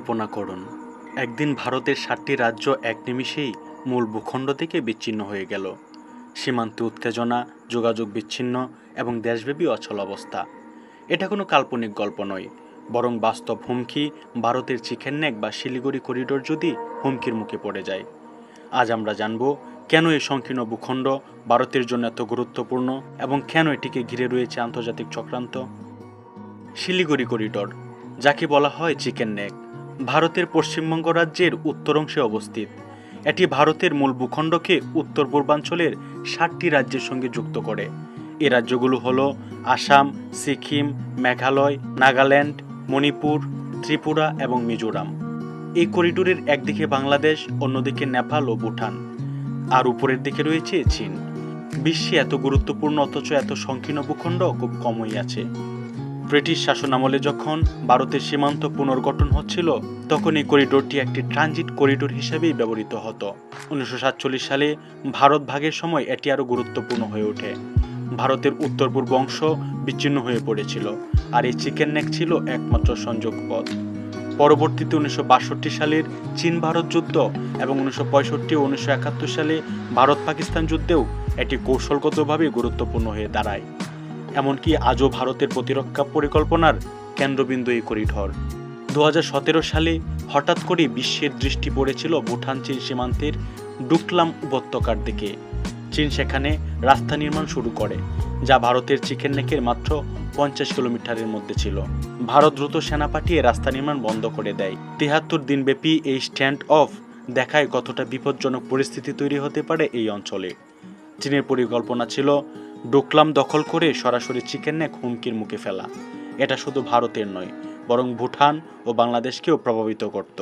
কল্পনা করুন, একদিন ভারতের ৭টি রাজ্য এক নিমিষেই মূল ভূখণ্ড থেকে বিচ্ছিন্ন হয়ে গেল। সীমান্তে উত্তেজনা, যোগাযোগ বিচ্ছিন্ন এবং দেশব্যাপী অচল অবস্থা। এটা কোনো কাল্পনিক গল্প নয়, বরং বাস্তব হুমকি। ভারতের চিকেন নেক বা শিলিগুড়ি করিডোর যদি হুমকির মুখে পড়ে যায়। আজ আমরা জানব কেন এই সংকীর্ণ ভূখণ্ড ভারতের জন্য এত গুরুত্বপূর্ণ এবং কেন এটিকে ঘিরে রয়েছে আন্তর্জাতিক চক্রান্ত। শিলিগুড়ি করিডোর, যাকে বলা হয় চিকেন নেক, ভারতের পশ্চিমবঙ্গ রাজ্যের উত্তর অংশে অবস্থিত। এটি ভারতের মূল ভূখণ্ডকে উত্তর পূর্বাঞ্চলের 7টি রাজ্যের সঙ্গে যুক্ত করে। এই রাজ্যগুলো হল আসাম, সিকিম, মেঘালয়, নাগাল্যান্ড, মণিপুর, ত্রিপুরা এবং মিজোরাম। এই করিডোরের একদিকে বাংলাদেশ, অন্যদিকে নেপাল ও ভুটান, আর উপরের দিকে রয়েছে চীন। বিশ্বে এত গুরুত্বপূর্ণ অথচ এত সংকীর্ণ ভূখণ্ড খুব কমই আছে। ব্রিটিশ শাসনামলে যখন ভারতের সীমান্ত পুনর্গঠন হচ্ছিল, তখন এই করিডোরটি একটি ট্রানজিট করিডোর হিসেবেই ব্যবহৃত হতো। 1947 সালে ভারত ভাগের সময় এটি আরও গুরুত্বপূর্ণ হয়ে ওঠে। ভারতের উত্তর পূর্ব অংশ বিচ্ছিন্ন হয়ে পড়েছিল, আর এই চিকেন নেক ছিল একমাত্র সংযোগ পথ। পরবর্তীতে 1962 সালের চীন ভারত যুদ্ধ এবং 1965 ও 1971 সালে ভারত পাকিস্তান যুদ্ধেও এটি কৌশলগতভাবে গুরুত্বপূর্ণ হয়ে দাঁড়ায়। এমনকি আজও ভারতের প্রতিরক্ষা পরিকল্পনার কেন্দ্রবিন্দু এই করিডোর। 2017 সালে হঠাৎ করে বিশ্বের দৃষ্টি পড়েছিল ভুটান চীন সীমান্তের ডুকলাম উপত্যকার দিকে। চীন সেখানে রাস্তা নির্মাণ শুরু করে, যা ভারতের চিকেন নেকের মাত্র 50 কিলোমিটারের মধ্যে ছিল। ভারত দ্রুত সেনা পাঠিয়ে রাস্তা নির্মাণ বন্ধ করে দেয়। 73 দিনব্যাপী এই স্ট্যান্ড অফ দেখায় কতটা বিপজ্জনক পরিস্থিতি তৈরি হতে পারে এই অঞ্চলে। চীনের পরিকল্পনা ছিল ডোকলাম দখল করে সরাসরি চিকেন নেক হুমকির মুখে ফেলা। এটা শুধু ভারতের নয়, বরং ভুটান ও বাংলাদেশকেও প্রভাবিত করত।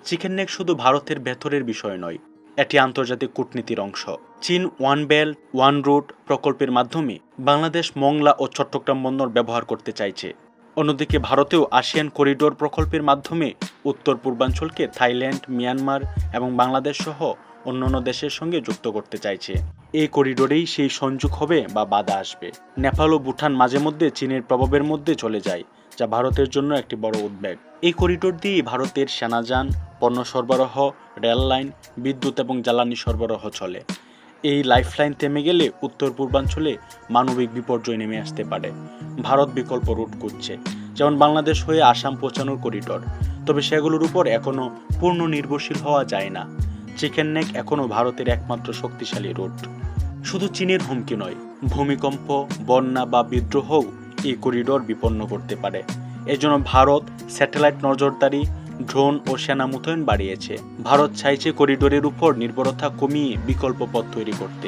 চিকেন নেক শুধু ভারতের ভেতরের বিষয় নয়, এটি আন্তর্জাতিক কূটনীতির অংশ। চীন ওয়ান বেল্ট ওয়ান রুট প্রকল্পের মাধ্যমে বাংলাদেশ, মংলা ও চট্টগ্রাম বন্দর ব্যবহার করতে চাইছে। অন্যদিকে ভারতেও আসিয়ান করিডোর প্রকল্পের মাধ্যমে উত্তর পূর্বাঞ্চলকে থাইল্যান্ড, মিয়ানমার এবং বাংলাদেশ সহ অন্যান্য দেশের সঙ্গে যুক্ত করতে চাইছে। এই করিডোরেই সেই সংযোগ হবে বা বাধা আসবে। নেপাল ও ভুটান মাঝে মধ্যে চীনের প্রভাবের মধ্যে চলে যায়, যা ভারতের জন্য একটি বড় উদ্বেগ। এই করিডোর দিয়ে ভারতের সেনাযান, পণ্য সরবরাহ, রেল লাইন, বিদ্যুৎ এবং জ্বালানি সরবরাহ চলে। এই লাইফলাইন থেমে গেলে উত্তর পূর্বাঞ্চলে মানবিক বিপর্যয় নেমে আসতে পারে। ভারত বিকল্প রুট খুঁজছে, যেমন বাংলাদেশ হয়ে আসাম পৌঁছানোর করিডোর, তবে সেগুলোর উপর এখনও পূর্ণ নির্ভরশীল হওয়া যায় না। চিকেন নেক এখনও ভারতের একমাত্র শক্তিশালী রুট। শুধু চীনের হুমকি নয়, ভূমিকম্প, বন্যা বা বিদ্রোহও এই করিডোর বিপন্ন করতে পারে। এজন্য ভারত স্যাটেলাইট নজরদারি, ড্রোন ও সেনা মোতায়েন বাড়িয়েছে। ভারত চাইছে করিডোরের উপর নির্ভরতা কমিয়ে বিকল্প পথ তৈরি করতে।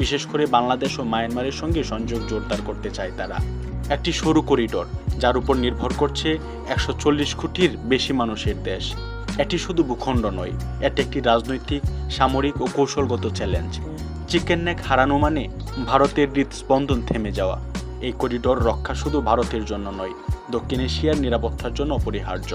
বিশেষ করে বাংলাদেশ ও মায়ানমারের সঙ্গে সংযোগ জোরদার করতে চায় তারা। একটি সরু করিডোর, যার উপর নির্ভর করছে 140 কোটির বেশি মানুষের দেশ। এটি শুধু ভূখণ্ড নয়, এটি একটি রাজনৈতিক, সামরিক ও কৌশলগত চ্যালেঞ্জ। চিকেন নেক হারানো মানে ভারতের হৃদস্পন্দন থেমে যাওয়া। এই করিডোর রক্ষা শুধু ভারতের জন্য নয়, দক্ষিণ এশিয়ার নিরাপত্তার জন্য অপরিহার্য।